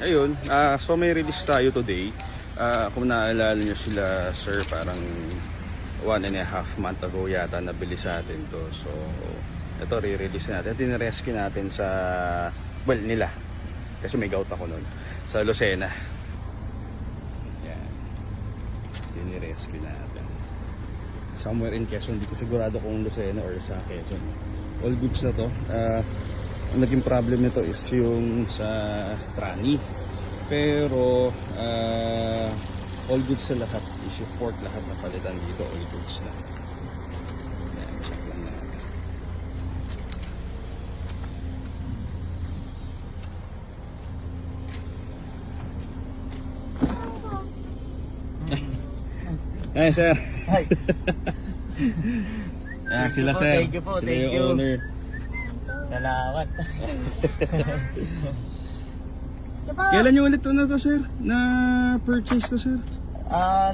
Ayun, so may release tayo today. Kung naalala nyo sila sir, parang 1.5 month ago yata nabili sa atin to. So ito re-release natin. Tinirescue natin sa, well, nila. Kasi may gout ako nun. Sa Lucena. Yan. Tinirescue natin. Somewhere in Quezon. Hindi ko sigurado kung Lucena or sa Quezon. All goods na to. Ang naging problem nito is yung sa trani. Pero all goods sa lahat. Issue port lahat na palitan dito. All goods na. Yan, check lang natin. Ay, sir. Hi. Sila po, sir. thank you po, Sila thank yung you. owner. Salamat. Kailan nyo ulit na to sir? Na purchase to sir?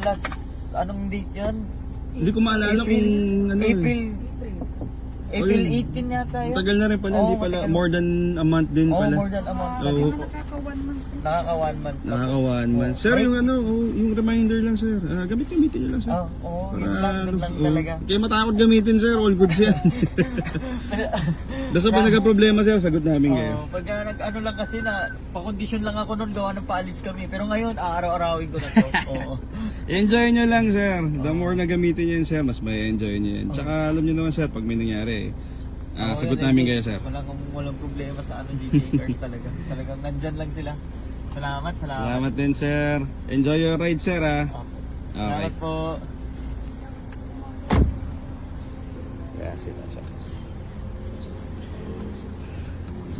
Last, anong date yun? Hindi ko maalala kung ano. April 18 yata yun. Tagal na rin pala, hindi pala. matagal. More than a month din Oo, pala. more than a month. Oo. Nakaka 1 month. Nakaka 1 month. Sir, Ay. yung ano, yung reminder lang sir. Gamitin nyo lang sir. Oo, yun lang oo. talaga. Kaya matakot gamitin sir, all goods yan. Basta pag nagka-problema sir, sagot namin kayo. Pagka nag-ano lang kasi na, pa-condition lang ako noon, gawa ng paalis kami. Pero ngayon, aaraw-arawin ko na to. Oo. Enjoy nyo lang sir. The more na gamitin nyo yun sir, mas may enjoy nyo yan. Tsaka alam nyo naman sir, pag may nangyari, sagot namin kayo sir. Walang problema sa ano, GTA cars talaga. Talagang nandyan lang sila. Salamat. Salamat din sir. Enjoy your ride sir ha. Salamat po. Kaya sila sir.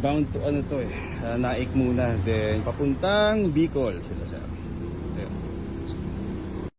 Bound to ano to eh. Naik muna. Then papuntang Bicol sila sir.